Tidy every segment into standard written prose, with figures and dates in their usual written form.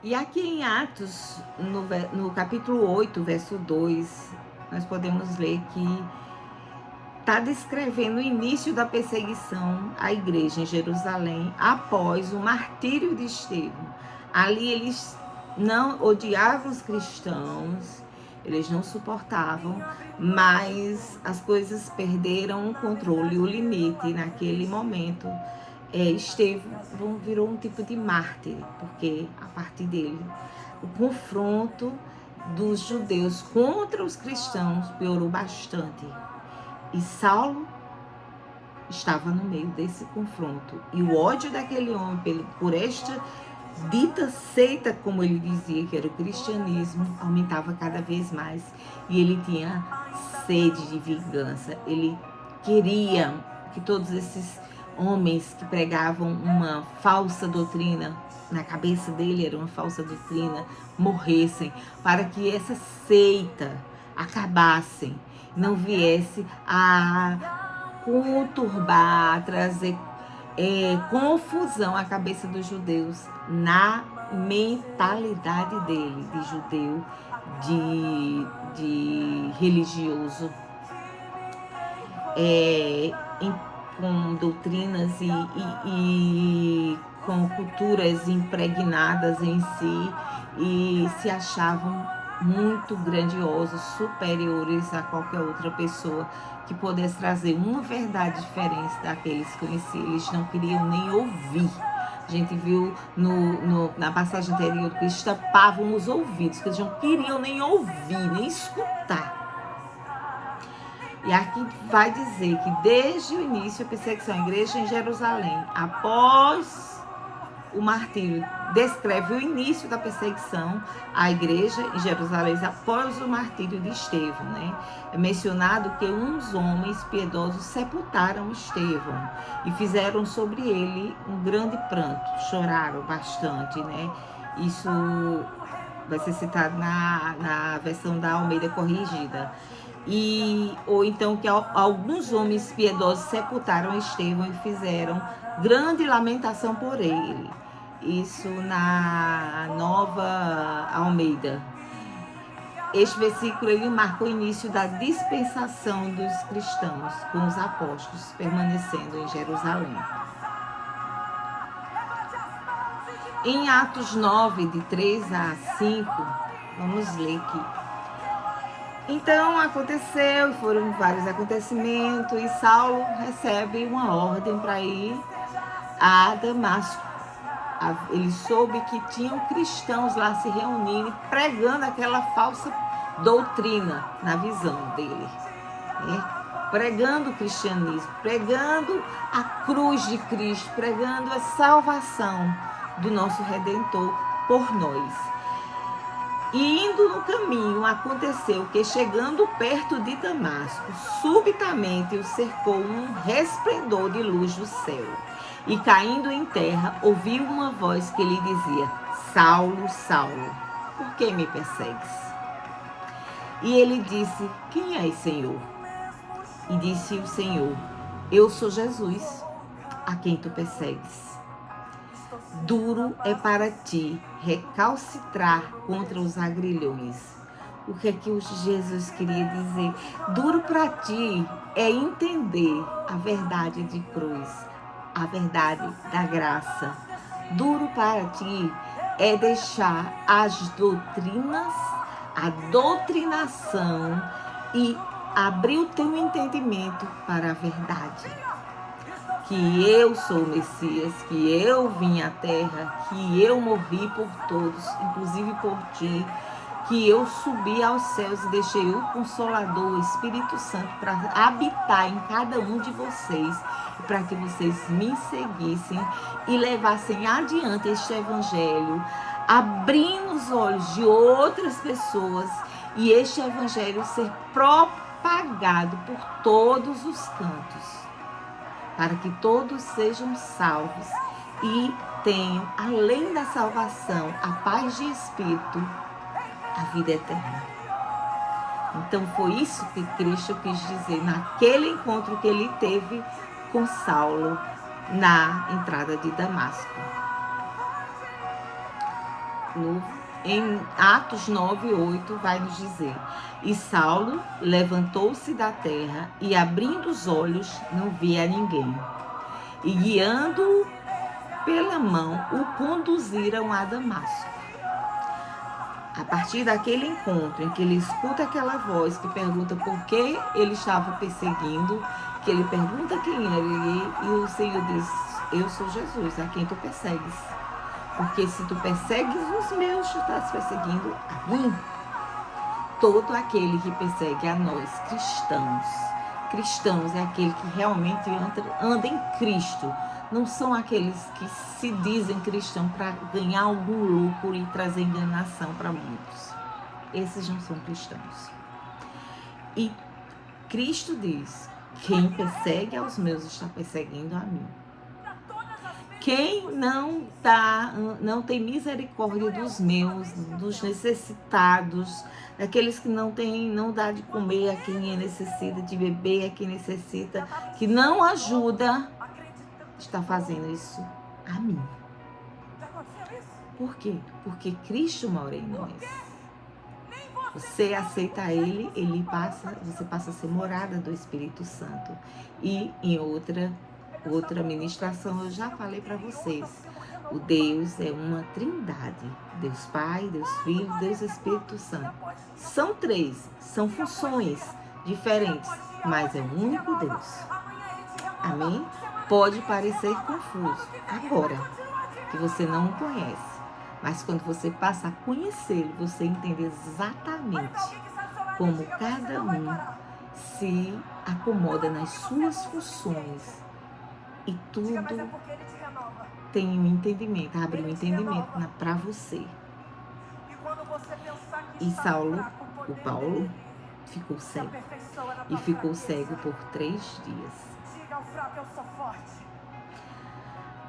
E aqui em Atos, no capítulo 8, verso 2, nós podemos ler que está descrevendo o início da perseguição à igreja em Jerusalém após o martírio de Estevão. Ali eles não odiavam os cristãos, eles não suportavam, mas as coisas perderam o controle, o limite naquele momento. Estevão virou um tipo de mártir, porque a partir dele o confronto dos judeus contra os cristãos piorou bastante. E Saulo estava no meio desse confronto. E o ódio daquele homem por esta dita seita, como ele dizia, que era o cristianismo, aumentava cada vez mais. E ele tinha sede de vingança. Ele queria que todos esses homens que pregavam uma falsa doutrina, na cabeça dele era uma falsa doutrina, morressem, para que essa seita acabasse, não viesse a conturbar, a trazer confusão à cabeça dos judeus, na mentalidade dele, de judeu, de religioso, com doutrinas e com culturas impregnadas em si, e se achavam muito grandiosos, superiores a qualquer outra pessoa que pudesse trazer uma verdade diferente daqueles que conheciam. Eles não queriam nem ouvir. A gente viu na passagem anterior que eles tapavam os ouvidos, que eles não queriam nem ouvir, nem escutar. E aqui vai dizer que desde o início a perseguição à igreja em Jerusalém, após o martírio, descreve o início da perseguição à igreja em Jerusalém após o martírio de Estevão, né? É mencionado que uns homens piedosos sepultaram Estevão e fizeram sobre ele um grande pranto, choraram bastante, né? Isso vai ser citado na versão da Almeida Corrigida. Ou então que alguns homens piedosos sepultaram Estevão e fizeram grande lamentação por ele. Isso na Nova Almeida. Este versículo ele marca o início da dispensação dos cristãos com os apóstolos permanecendo em Jerusalém. Em Atos 9, de 3 a 5, vamos ler aqui. Então aconteceu, foram vários acontecimentos, e Saulo recebe uma ordem para ir a Damasco. Ele soube que tinham cristãos lá se reunindo, pregando aquela falsa doutrina na visão dele, né? Pregando o cristianismo, pregando a cruz de Cristo, pregando a salvação do nosso Redentor por nós. E indo no caminho, aconteceu que, chegando perto de Damasco, subitamente o cercou um resplendor de luz do céu. E caindo em terra, ouviu uma voz que lhe dizia: Saulo, Saulo, por que me persegues? E ele disse: Quem és, Senhor? E disse o Senhor: Eu sou Jesus, a quem tu persegues. Duro é para ti recalcitrar contra os agrilhões. O que é que Jesus queria dizer? Duro para ti é entender a verdade de cruz, a verdade da graça. Duro para ti é deixar as doutrinas, a doutrinação, e abrir o teu entendimento para a verdade. Que eu sou o Messias, que eu vim à terra, que eu morri por todos, inclusive por ti, que eu subi aos céus e deixei o Consolador, o Espírito Santo, para habitar em cada um de vocês, para que vocês me seguissem e levassem adiante este evangelho, abrindo os olhos de outras pessoas, e este evangelho ser propagado por todos os cantos, para que todos sejam salvos e tenham, além da salvação, a paz de espírito, a vida eterna. Então foi isso que Cristo quis dizer naquele encontro que ele teve com Saulo na entrada de Damasco. em Atos 9:8 vai nos dizer: e Saulo levantou-se da terra e, abrindo os olhos, não via ninguém. E, guiando-o pela mão, o conduziram a Damasco. A partir daquele encontro em que ele escuta aquela voz que pergunta por que ele estava perseguindo, que ele pergunta quem era ele, e o Senhor diz: eu sou Jesus, a quem tu persegues. Porque se tu persegues os meus, tu estás perseguindo a mim. Todo aquele que persegue a nós, cristãos. Cristãos é aquele que realmente anda em Cristo. Não são aqueles que se dizem cristão para ganhar algum lucro e trazer enganação para muitos. Esses não são cristãos. E Cristo diz: quem persegue aos meus está perseguindo a mim. Quem não tem misericórdia dos meus, dos necessitados, daqueles que não dá de comer a quem necessita, de beber a quem necessita, que não ajuda, está fazendo isso a mim. Por quê? Porque Cristo mora em nós. Você aceita Ele, você passa a ser morada do Espírito Santo. E em outra ministração eu já falei para vocês, o Deus é uma trindade: Deus Pai, Deus Filho, Deus Espírito Santo. São três, são funções diferentes, mas é um único Deus. Amém? Pode parecer confuso agora, que você não o conhece, mas quando você passa a conhecê-lo, você entende exatamente como cada um se acomoda nas suas funções. E tudo tem um entendimento, abre um entendimento para você. E Paulo, ficou cego. E ficou cego por 3 dias.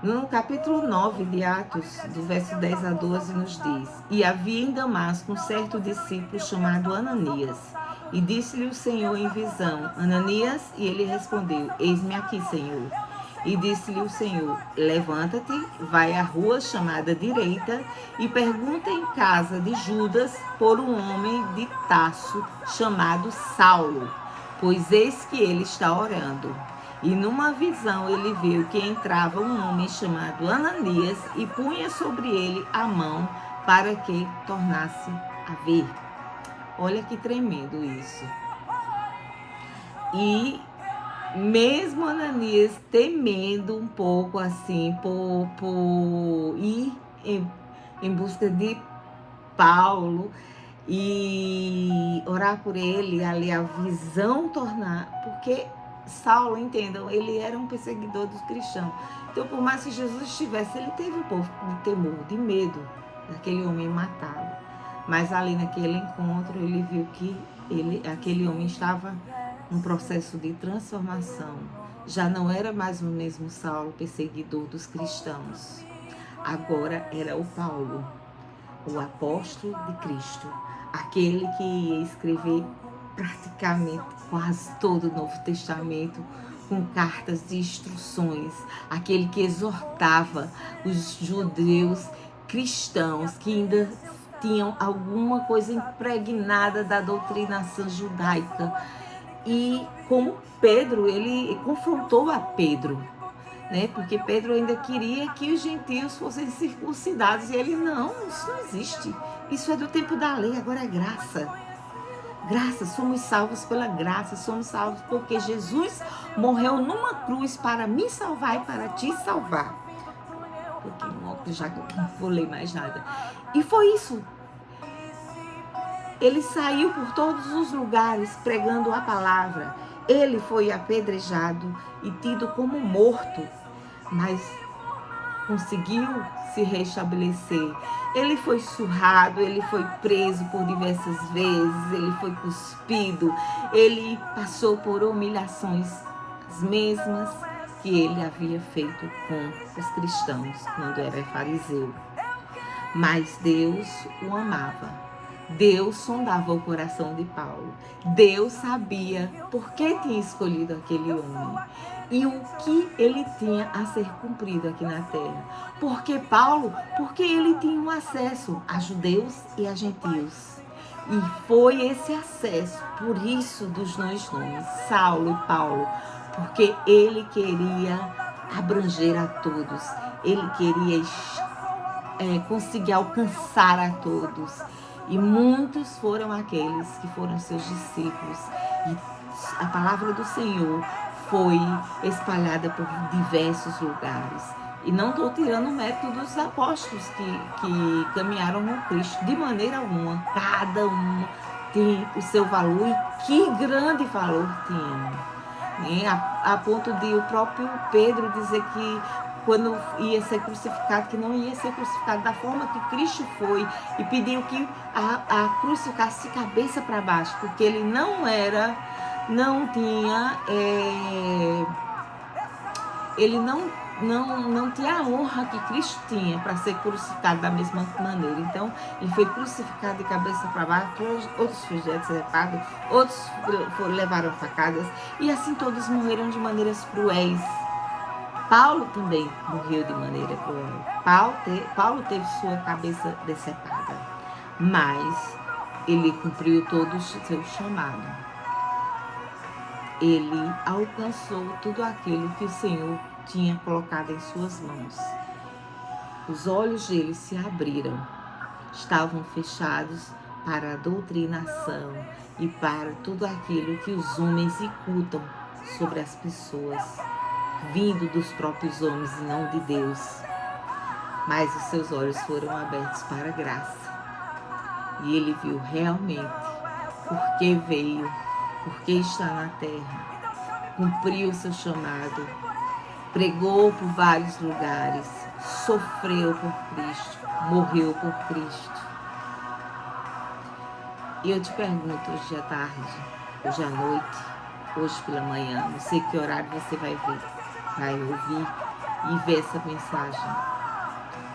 No capítulo 9 de Atos, do verso 10 a 12, nos diz: e havia em Damasco um certo discípulo chamado Ananias. E disse-lhe o Senhor em visão: Ananias? E ele respondeu: eis-me aqui, Senhor. E disse-lhe o Senhor: levanta-te, vai à rua chamada Direita e pergunta em casa de Judas por um homem de Tarso chamado Saulo, pois eis que ele está orando. E numa visão ele viu que entrava um homem chamado Ananias e punha sobre ele a mão para que tornasse a ver. Olha que tremendo isso. E mesmo Ananias temendo um pouco assim por ir em busca de Paulo e orar por ele, ali a visão tornar, porque Saulo, entendam, ele era um perseguidor dos cristãos. Então, por mais que Jesus estivesse, ele teve um pouco de temor, de medo daquele homem matá-lo. Mas ali naquele encontro, ele viu que aquele homem estava num processo de transformação. Já não era mais o mesmo Saulo, perseguidor dos cristãos. Agora era o Paulo, o apóstolo de Cristo, aquele que ia escrever praticamente quase todo o Novo Testamento com cartas de instruções, aquele que exortava os judeus cristãos que ainda tinham alguma coisa impregnada da doutrinação judaica. E como Pedro, ele confrontou a Pedro, né? Porque Pedro ainda queria que os gentios fossem circuncidados e ele: não, isso não existe, isso é do tempo da lei, agora é graça. Graça, somos salvos pela graça, somos salvos porque Jesus morreu numa cruz para me salvar e para te salvar. Porque já que eu não vou ler mais nada. E foi isso. Ele saiu por todos os lugares pregando a palavra. Ele foi apedrejado e tido como morto, mas conseguiu se restabelecer. Ele foi surrado, ele foi preso por diversas vezes, ele foi cuspido, ele passou por humilhações as mesmas que ele havia feito com os cristãos quando era fariseu. Mas Deus o amava. Deus sondava o coração de Paulo. Deus sabia por que tinha escolhido aquele homem e o que ele tinha a ser cumprido aqui na terra. Porque Paulo? Porque ele tinha um acesso a judeus e a gentios. E foi esse acesso, por isso dos dois nomes, Saulo e Paulo, porque ele queria abranger a todos, ele queria conseguir alcançar a todos. E muitos foram aqueles que foram seus discípulos. E a palavra do Senhor foi espalhada por diversos lugares. E não estou tirando o mérito dos apóstolos que caminharam com Cristo, de maneira alguma. Cada um tem o seu valor, e que grande valor tinha. A ponto de o próprio Pedro dizer que quando ia ser crucificado, que não ia ser crucificado da forma que Cristo foi, e pediu que a cruz ficasse de cabeça para baixo, porque ele não tinha a honra que Cristo tinha para ser crucificado da mesma maneira. Então, ele foi crucificado de cabeça para baixo, outros foram decepados, outros levaram facadas, e assim todos morreram de maneiras cruéis. Paulo também morreu de maneira cruel. Paulo teve sua cabeça decepada, mas ele cumpriu todo o seu chamado. Ele alcançou tudo aquilo que o Senhor tinha colocado em suas mãos. Os olhos dele se abriram, estavam fechados para a doutrinação e para tudo aquilo que os homens incultam sobre as pessoas, vindo dos próprios homens e não de Deus. Mas os seus olhos foram abertos para a graça. E ele viu realmente por que veio, por que está na terra, cumpriu o seu chamado, pregou por vários lugares, sofreu por Cristo, morreu por Cristo. E eu te pergunto, hoje à tarde, hoje à noite, hoje pela manhã, não sei que horário você vai ouvir e ver essa mensagem.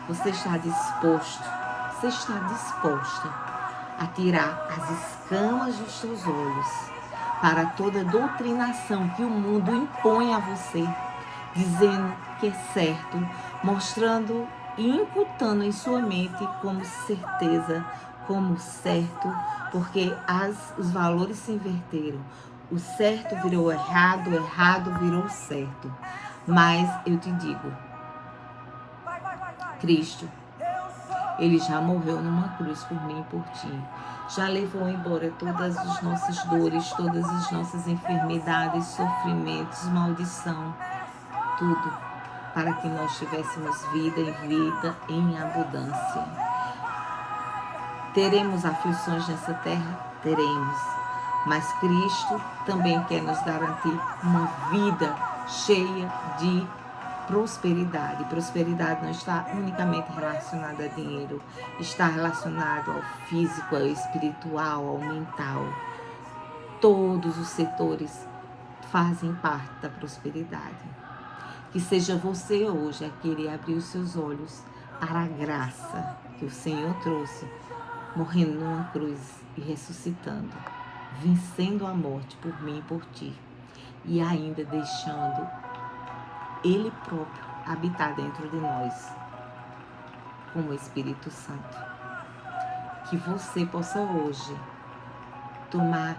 Você está disposta a tirar as escamas dos seus olhos para toda doutrinação que o mundo impõe a você, dizendo que é certo, mostrando e incutando em sua mente como certeza, como certo, porque os valores se inverteram. O certo virou errado, o errado virou certo. Mas eu te digo, Cristo, ele já morreu numa cruz por mim e por ti. Já levou embora todas as nossas dores, todas as nossas enfermidades, sofrimentos, maldição, tudo, para que nós tivéssemos vida e vida em abundância. Teremos aflições nessa terra? Teremos. Mas Cristo também quer nos garantir uma vida cheia de prosperidade. Prosperidade não está unicamente relacionada a dinheiro, está relacionado ao físico, ao espiritual, ao mental. Todos os setores fazem parte da prosperidade. Que seja você hoje a querer abrir os seus olhos para a graça que o Senhor trouxe, morrendo numa cruz e ressuscitando, vencendo a morte por mim e por ti, e ainda deixando Ele próprio habitar dentro de nós, como o Espírito Santo. Que você possa hoje tomar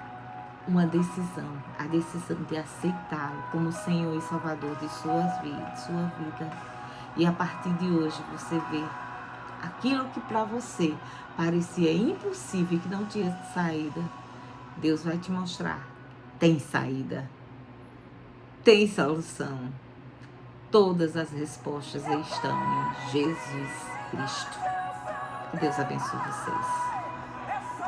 uma decisão, a decisão de aceitá-lo como Senhor e Salvador de sua vida. E a partir de hoje você vê aquilo que para você parecia impossível, que não tinha saída, Deus vai te mostrar. Tem saída, tem solução. Todas as respostas estão em Jesus Cristo. Que Deus abençoe vocês.